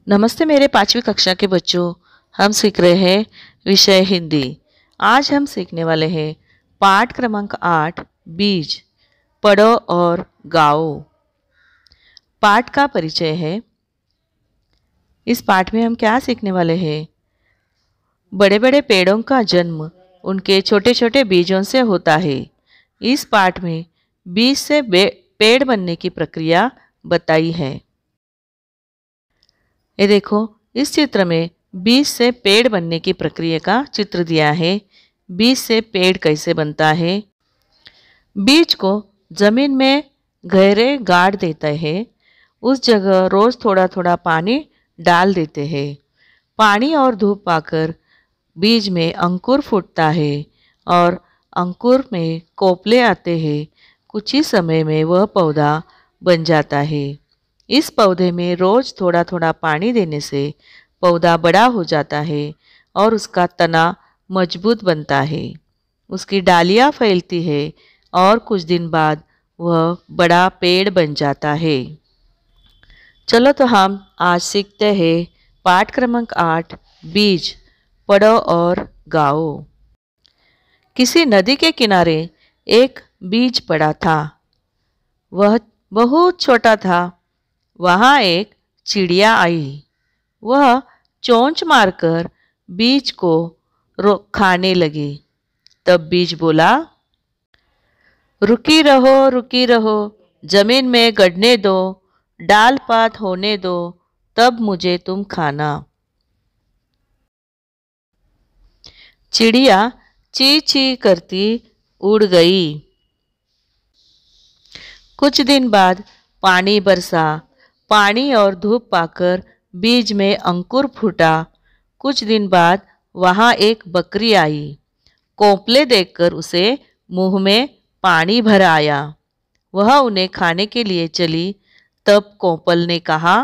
नमस्ते मेरे 5वीं कक्षा के बच्चों। हम सीख रहे हैं विषय हिंदी। आज हम सीखने वाले हैं पाठ क्रमांक 8 बीज। पढ़ो और गाओ। पाठ का परिचय है। इस पाठ में हम क्या सीखने वाले हैं? बड़े बड़े पेड़ों का जन्म उनके छोटे छोटे बीजों से होता है। इस पाठ में बीज से पेड़ बनने की प्रक्रिया बताई है। ये देखो, इस चित्र में बीज से पेड़ बनने की प्रक्रिया का चित्र दिया है। बीज से पेड़ कैसे बनता है? बीज को जमीन में गहरे गाड़ देते हैं। उस जगह रोज थोड़ा थोड़ा पानी डाल देते हैं। पानी और धूप पाकर बीज में अंकुर फूटता है और अंकुर में कोपले आते हैं। कुछ ही समय में वह पौधा बन जाता है। इस पौधे में रोज थोड़ा थोड़ा पानी देने से पौधा बड़ा हो जाता है और उसका तना मजबूत बनता है। उसकी डालियाँ फैलती है और कुछ दिन बाद वह बड़ा पेड़ बन जाता है। चलो तो हम आज सीखते हैं पाठ क्रमांक 8 बीज। पढ़ो और गाओ। किसी नदी के किनारे एक बीज पड़ा था। वह बहुत छोटा था। वहाँ एक चिड़िया आई। वह चोंच मारकर बीज को खाने लगी। तब बीज बोला, रुकी रहो, जमीन में गड़ने दो, डाल पात होने दो, तब मुझे तुम खाना। चिड़िया ची ची करती उड़ गई। कुछ दिन बाद पानी बरसा। पानी और धूप पाकर बीज में अंकुर फूटा। कुछ दिन बाद वहाँ एक बकरी आई। कोपले देखकर उसे मुंह में पानी भर आया। वह उन्हें खाने के लिए चली। तब कोपल ने कहा,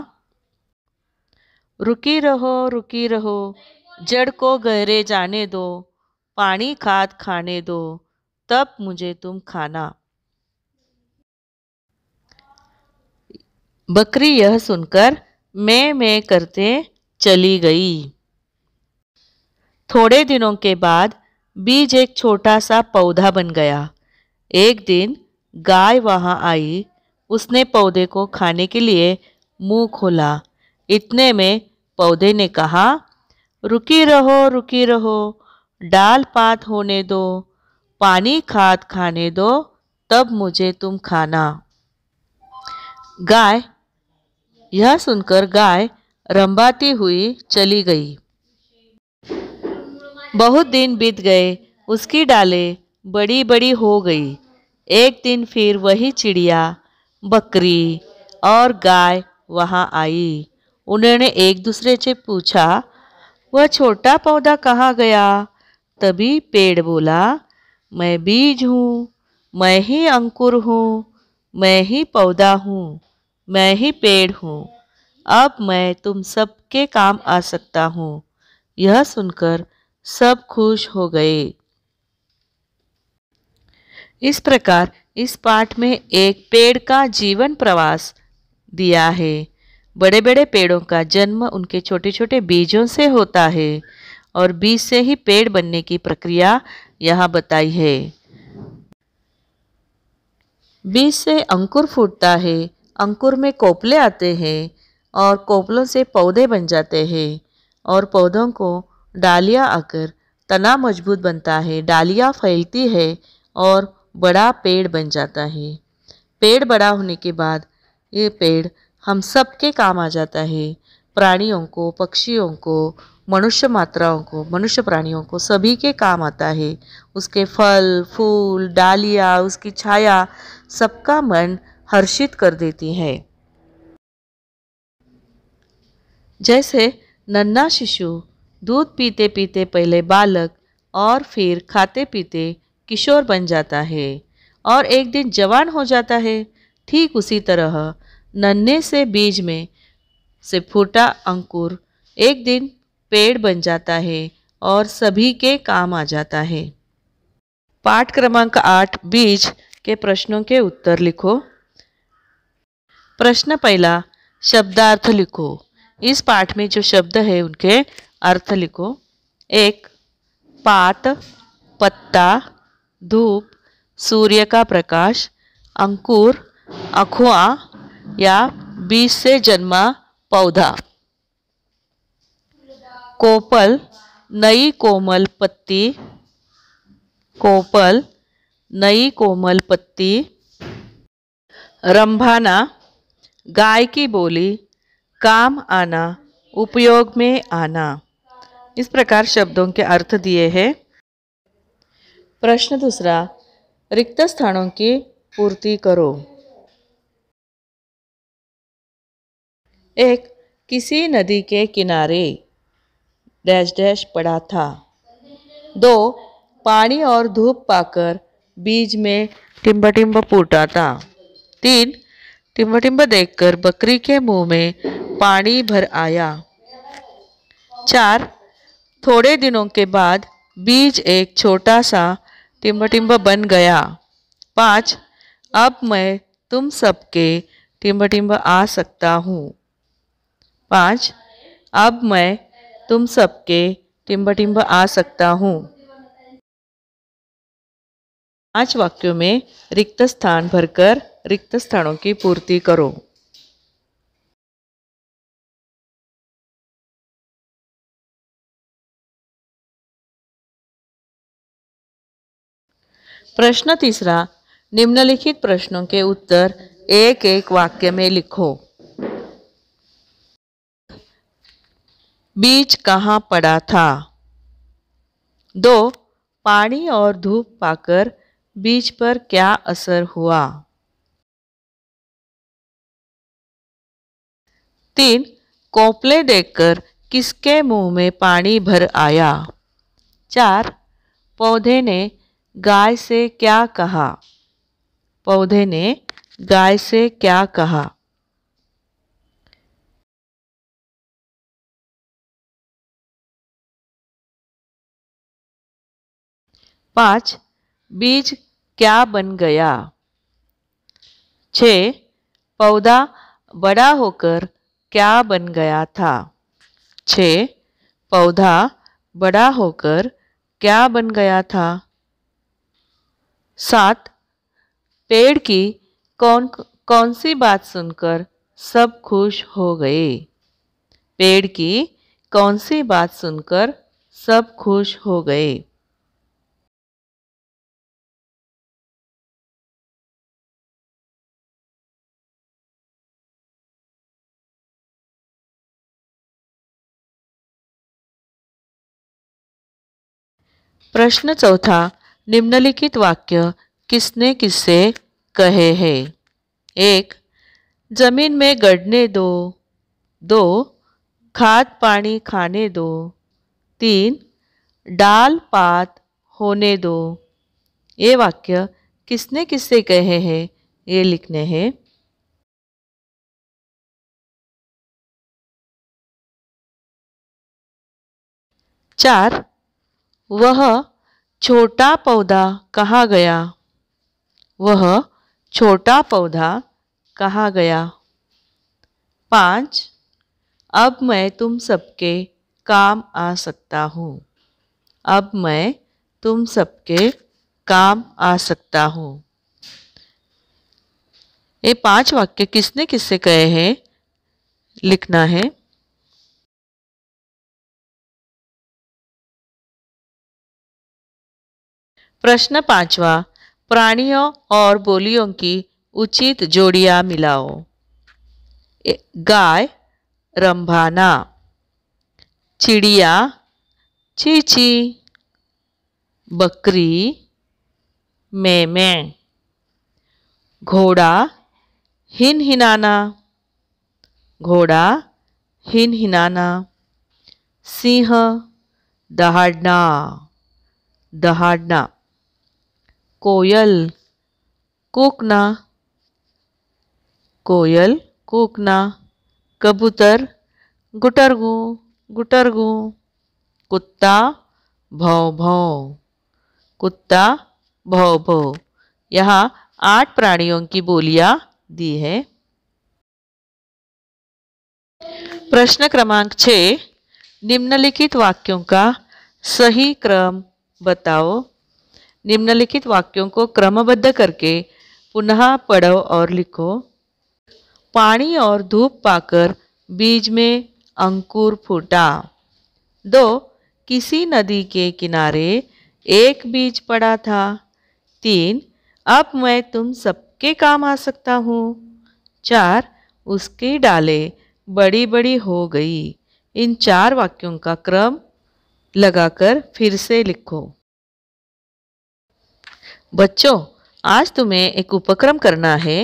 रुकी रहो, जड़ को गहरे जाने दो, पानी खाद खाने दो, तब मुझे तुम खाना। बकरी यह सुनकर मैं करते चली गई। थोड़े दिनों के बाद बीज एक छोटा सा पौधा बन गया। एक दिन गाय वहां आई। उसने पौधे को खाने के लिए मुंह खोला। इतने में पौधे ने कहा, रुकी रहो, डाल पात होने दो, पानी खाद खाने दो, तब मुझे तुम खाना। यह सुनकर गाय रंबाती हुई चली गई। बहुत दिन बीत गए। उसकी डालें बड़ी बड़ी हो गई। एक दिन फिर वही चिड़िया, बकरी और गाय वहां आई। उन्होंने एक दूसरे से पूछा, वह छोटा पौधा कहाँ गया? तभी पेड़ बोला, मैं बीज हूँ, मैं ही अंकुर हूँ, मैं ही पौधा हूँ, मैं ही पेड़ हूँ। अब मैं तुम सबके काम आ सकता हूँ। यह सुनकर सब खुश हो गए। इस प्रकार इस पाठ में एक पेड़ का जीवन प्रवास दिया है। बड़े बड़े पेड़ों का जन्म उनके छोटे छोटे बीजों से होता है और बीज से ही पेड़ बनने की प्रक्रिया यहाँ बताई है। बीज से अंकुर फूटता है। अंकुर में कोपले आते हैं और कोपलों से पौधे बन जाते हैं और पौधों को डालियाँ आकर तना मजबूत बनता है। डालियाँ फैलती है और बड़ा पेड़ बन जाता है। पेड़ बड़ा होने के बाद ये पेड़ हम सब के काम आ जाता है। प्राणियों को, पक्षियों को, मनुष्य प्राणियों को सभी के काम आता है। उसके फल, फूल, डालियाँ, उसकी छाया सबका मन हर्षित कर देती है। जैसे नन्हा शिशु दूध पीते पीते पहले बालक और फिर खाते पीते किशोर बन जाता है और एक दिन जवान हो जाता है, ठीक उसी तरह नन्हे से बीज में से फूटा अंकुर एक दिन पेड़ बन जाता है और सभी के काम आ जाता है। पाठ क्रमांक 8 बीज के प्रश्नों के उत्तर लिखो। प्रश्न पहला, शब्दार्थ लिखो। इस पाठ में जो शब्द है उनके अर्थ लिखो। 1. पात, पत्ता, धूप, सूर्य का प्रकाश, अंकुर, अखुआ या बीज से जन्मा पौधा। कोपल, नई कोमल पत्ती, कोपल, नई कोमल पत्ती। रंभाना, गाय की बोली, काम आना, उपयोग में आना। इस प्रकार शब्दों के अर्थ दिए हैं। प्रश्न दूसरा, रिक्त स्थानों की पूर्ति करो। 1. किसी नदी के किनारे डैश डैश पड़ा था। 2. पानी और धूप पाकर बीज में टिम्ब टिम्ब फूटा था। 3. टिम्ब टिम्ब देखकर बकरी के मुंह में पानी भर आया। 4. थोड़े दिनों के बाद बीज एक छोटा सा टिम्ब टिम्ब बन गया। 5. अब मैं तुम सबके टिम्ब टिम्ब आ सकता हूँ। 5. अब मैं तुम सबके टिम्ब टिम्ब आ सकता हूँ। 5 वाक्यों में रिक्त स्थान भरकर रिक्त स्थानों की पूर्ति करो। प्रश्न तीसरा, निम्नलिखित प्रश्नों के उत्तर एक एक वाक्य में लिखो। बीज कहाँ पड़ा था? 2. पानी और धूप पाकर बीज पर क्या असर हुआ? 3. कोपले देखकर किसके मुंह में पानी भर आया? 4. पौधे ने गाय से क्या कहा? पौधे ने गाय से क्या कहा? 5. बीज क्या बन गया? 6. पौधा बड़ा होकर क्या बन गया था? 6. पौधा बड़ा होकर क्या बन गया था? 7. पेड़ की कौन कौन सी बात सुनकर सब खुश हो गए? पेड़ की कौन सी बात सुनकर सब खुश हो गए? प्रश्न चौथा, निम्नलिखित वाक्य किसने किससे कहे हैं? 1. जमीन में गड़ने दो। 2. खाद पानी खाने दो। 3. डाल पात होने दो। ये वाक्य किसने किससे कहे हैं ये लिखने हैं। 4. वह छोटा पौधा कहाँ गया? वह छोटा पौधा कहाँ गया? 5. अब मैं तुम सबके काम आ सकता हूँ। अब मैं तुम सबके काम आ सकता हूँ। ये 5 वाक्य किसने किससे कहे हैं लिखना है। प्रश्न 5वां, प्राणियों और बोलियों की उचित जोड़ियां मिलाओ। गाय, रंभाना। चिड़िया, चींची। बकरी, मैं। घोड़ा, हिनहिनाना। घोड़ा, हिनहिनाना। सिंह, दहाड़ना। दहाड़ना। कोयल, कूकना। कोयल, कूकना। कबूतर, गुटरगू गुटरगू। कुत्ता, भौं भौं। कुत्ता, भौं भौं। यहाँ 8 प्राणियों की बोलियां दी है। प्रश्न क्रमांक 6, निम्नलिखित वाक्यों का सही क्रम बताओ। निम्नलिखित वाक्यों को क्रमबद्ध करके पुनः पढ़ो और लिखो। पानी और धूप पाकर बीज में अंकुर फूटा। 2, किसी नदी के किनारे एक बीज पड़ा था। 3, अब मैं तुम सबके काम आ सकता हूँ। 4, उसकी डालें बड़ी बड़ी हो गई। इन 4 वाक्यों का क्रम लगाकर फिर से लिखो। बच्चों, आज तुम्हें एक उपक्रम करना है।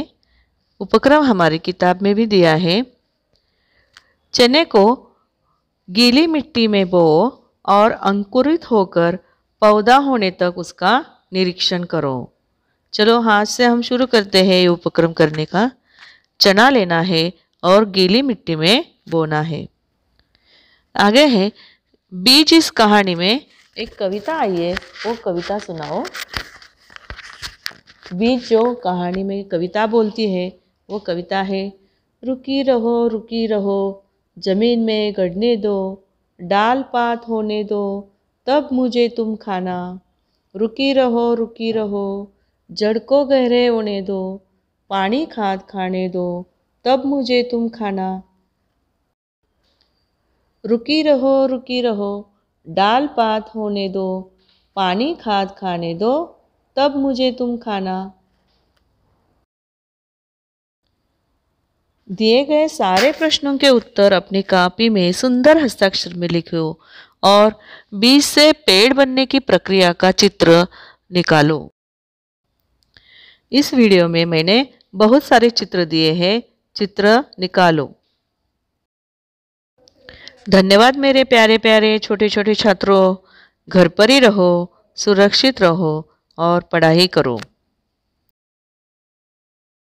उपक्रम हमारी किताब में भी दिया है। चने को गीली मिट्टी में बो और अंकुरित होकर पौधा होने तक उसका निरीक्षण करो। चलो हाथ से हम शुरू करते हैं ये उपक्रम करने का। चना लेना है और गीली मिट्टी में बोना है। आगे है, बीज इस कहानी में एक कविता आई है, वो कविता सुनाओ। बीज जो कहानी में कविता बोलती है वो कविता है, रुकी रहो जमीन में गड़ने दो, डाल पात होने दो, तब मुझे तुम खाना। रुकी रहो जड़ को गहरे होने दो, पानी खाद खाने दो, तब मुझे तुम खाना। रुकी रहो डाल पात होने दो, पानी खाद खाने दो, तब मुझे तुम खाना। दिए गए सारे प्रश्नों के उत्तर अपनी कॉपी में सुंदर हस्ताक्षर में लिखो और बीज से पेड़ बनने की प्रक्रिया का चित्र निकालो। इस वीडियो में मैंने बहुत सारे चित्र दिए हैं, चित्र निकालो। धन्यवाद मेरे प्यारे प्यारे छोटे छोटे छात्रों। घर पर ही रहो, सुरक्षित रहो और पढ़ाई करो।